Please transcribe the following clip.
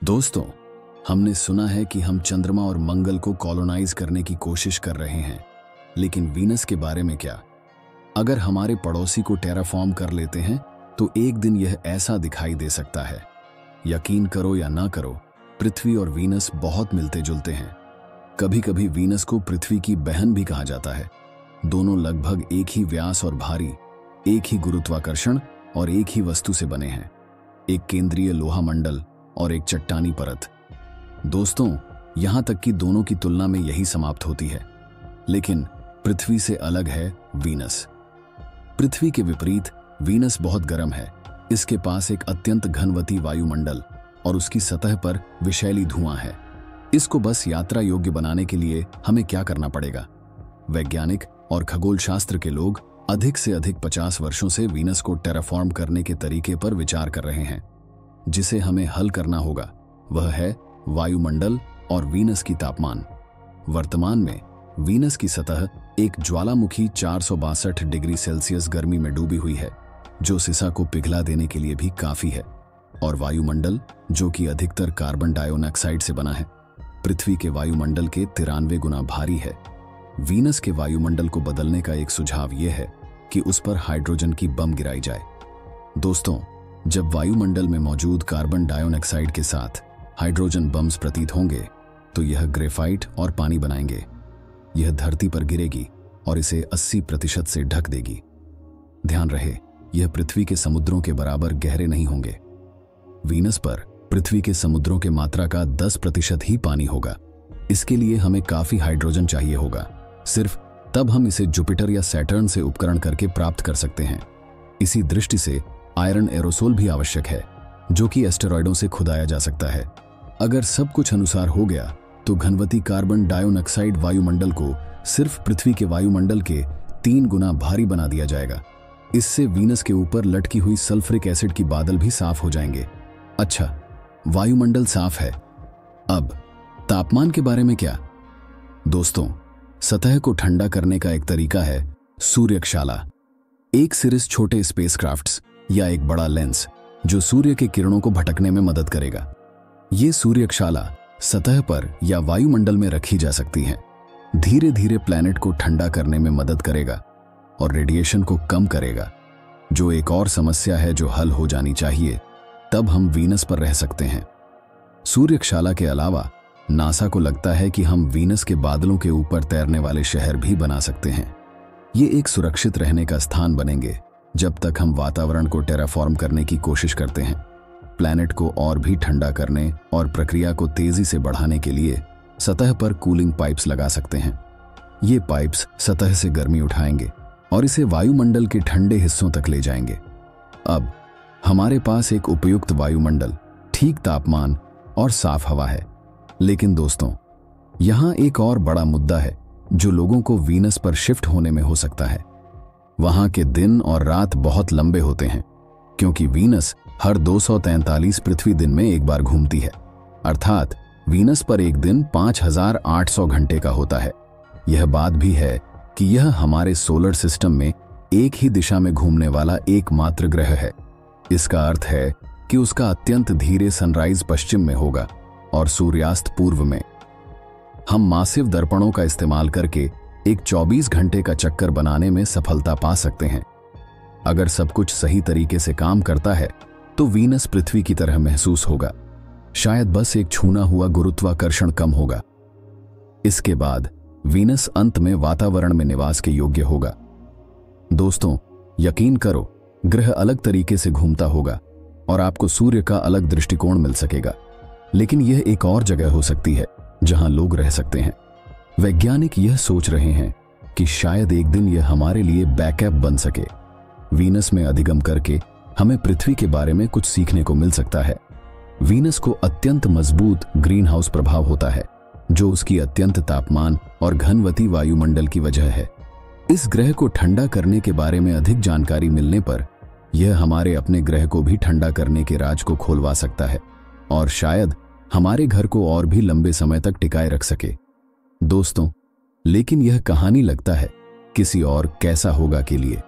दोस्तों, हमने सुना है कि हम चंद्रमा और मंगल को कॉलोनाइज करने की कोशिश कर रहे हैं, लेकिन वीनस के बारे में क्या? अगर हमारे पड़ोसी को टेराफॉर्म कर लेते हैं तो एक दिन यह ऐसा दिखाई दे सकता है। यकीन करो या ना करो, पृथ्वी और वीनस बहुत मिलते जुलते हैं। कभी कभी वीनस को पृथ्वी की बहन भी कहा जाता है। दोनों लगभग एक ही व्यास और भारी, एक ही गुरुत्वाकर्षण और एक ही वस्तु से बने हैं, एक केंद्रीय लोहा मंडल और एक चट्टानी परत। दोस्तों, यहां तक कि दोनों की तुलना में यही समाप्त होती है। लेकिन पृथ्वी से अलग है वीनस। पृथ्वी के विपरीत वीनस बहुत गर्म है। इसके पास एक अत्यंत घनवती वायुमंडल और उसकी सतह पर विषैली धुआं है। इसको बस यात्रा योग्य बनाने के लिए हमें क्या करना पड़ेगा? वैज्ञानिक और खगोल शास्त्र के लोग अधिक से अधिक 50 वर्षों से वीनस को टेराफॉर्म करने के तरीके पर विचार कर रहे हैं। जिसे हमें हल करना होगा वह है वायुमंडल और वीनस की तापमान। वर्तमान में वीनस की सतह एक ज्वालामुखी 462 डिग्री सेल्सियस गर्मी में डूबी हुई है, जो सिसा को पिघला देने के लिए भी काफी है। और वायुमंडल, जो कि अधिकतर कार्बन डाइऑक्साइड से बना है, पृथ्वी के वायुमंडल के 93 गुना भारी है। वीनस के वायुमंडल को बदलने का एक सुझाव यह है कि उस पर हाइड्रोजन की बम गिराई जाए। दोस्तों, जब वायुमंडल में मौजूद कार्बन डाइऑक्साइड के साथ हाइड्रोजन बम्स प्रतीत होंगे तो यह ग्रेफाइट और पानी बनाएंगे। यह धरती पर गिरेगी और इसे 80% से ढक देगी। ध्यान रहे, यह पृथ्वी के समुद्रों के बराबर गहरे नहीं होंगे। वीनस पर पृथ्वी के समुद्रों के मात्रा का 10% ही पानी होगा। इसके लिए हमें काफी हाइड्रोजन चाहिए होगा। सिर्फ तब हम इसे जुपिटर या सैटर्न से उपकरण करके प्राप्त कर सकते हैं। इसी दृष्टि से आयरन एरोसोल भी आवश्यक है, जो कि एस्टेरॉयडों से खुदाया जा सकता है। अगर सब कुछ अनुसार हो गया तो घनवती कार्बन डाइऑक्साइड वायुमंडल को सिर्फ पृथ्वी के वायुमंडल के 3 गुना भारी बना दिया जाएगा। इससे वीनस के ऊपर लटकी हुई सल्फ्यूरिक एसिड की बादल भी साफ हो जाएंगे। अच्छा, वायुमंडल साफ है। अब तापमान के बारे में क्या? दोस्तों, सतह को ठंडा करने का एक तरीका है सूर्यशाला। एक सीरीज छोटे स्पेसक्राफ्ट्स या एक बड़ा लेंस जो सूर्य के किरणों को भटकने में मदद करेगा। ये सूर्यशाला सतह पर या वायुमंडल में रखी जा सकती हैं। धीरे धीरे प्लैनेट को ठंडा करने में मदद करेगा और रेडिएशन को कम करेगा, जो एक और समस्या है जो हल हो जानी चाहिए। तब हम वीनस पर रह सकते हैं। सूर्यशाला के अलावा नासा को लगता है कि हम वीनस के बादलों के ऊपर तैरने वाले शहर भी बना सकते हैं। ये एक सुरक्षित रहने का स्थान बनेंगे जब तक हम वातावरण को टेराफॉर्म करने की कोशिश करते हैं। प्लैनेट को और भी ठंडा करने और प्रक्रिया को तेजी से बढ़ाने के लिए सतह पर कूलिंग पाइप्स लगा सकते हैं। ये पाइप्स सतह से गर्मी उठाएंगे और इसे वायुमंडल के ठंडे हिस्सों तक ले जाएंगे। अब हमारे पास एक उपयुक्त वायुमंडल, ठीक तापमान और साफ हवा है। लेकिन दोस्तों, यहां एक और बड़ा मुद्दा है जो लोगों को वीनस पर शिफ्ट होने में हो सकता है। वहां के दिन और रात बहुत लंबे होते हैं, क्योंकि वीनस हर 243 पृथ्वी दिन में एक बार घूमती है। अर्थात वीनस पर एक दिन 5800 घंटे का होता है। यह बात भी है कि यह हमारे सोलर सिस्टम में एक ही दिशा में घूमने वाला एकमात्र ग्रह है। इसका अर्थ है कि उसका अत्यंत धीरे सनराइज पश्चिम में होगा और सूर्यास्त पूर्व में। हम मासिव दर्पणों का इस्तेमाल करके एक 24 घंटे का चक्कर बनाने में सफलता पा सकते हैं। अगर सब कुछ सही तरीके से काम करता है तो वीनस पृथ्वी की तरह महसूस होगा। शायद बस एक छूना हुआ गुरुत्वाकर्षण कम होगा। इसके बाद वीनस अंत में वातावरण में निवास के योग्य होगा। दोस्तों, यकीन करो, ग्रह अलग तरीके से घूमता होगा और आपको सूर्य का अलग दृष्टिकोण मिल सकेगा। लेकिन यह एक और जगह हो सकती है जहां लोग रह सकते हैं। वैज्ञानिक यह सोच रहे हैं कि शायद एक दिन यह हमारे लिए बैकअप बन सके। वीनस में अधिगम करके हमें पृथ्वी के बारे में कुछ सीखने को मिल सकता है। वीनस को अत्यंत मजबूत ग्रीन हाउस प्रभाव होता है, जो उसकी अत्यंत तापमान और घनवती वायुमंडल की वजह है। इस ग्रह को ठंडा करने के बारे में अधिक जानकारी मिलने पर यह हमारे अपने ग्रह को भी ठंडा करने के राज को खोलवा सकता है और शायद हमारे घर को और भी लंबे समय तक टिकाए रख सके। दोस्तों, लेकिन यह कहानी लगता है किसी और कैसा होगा के लिए।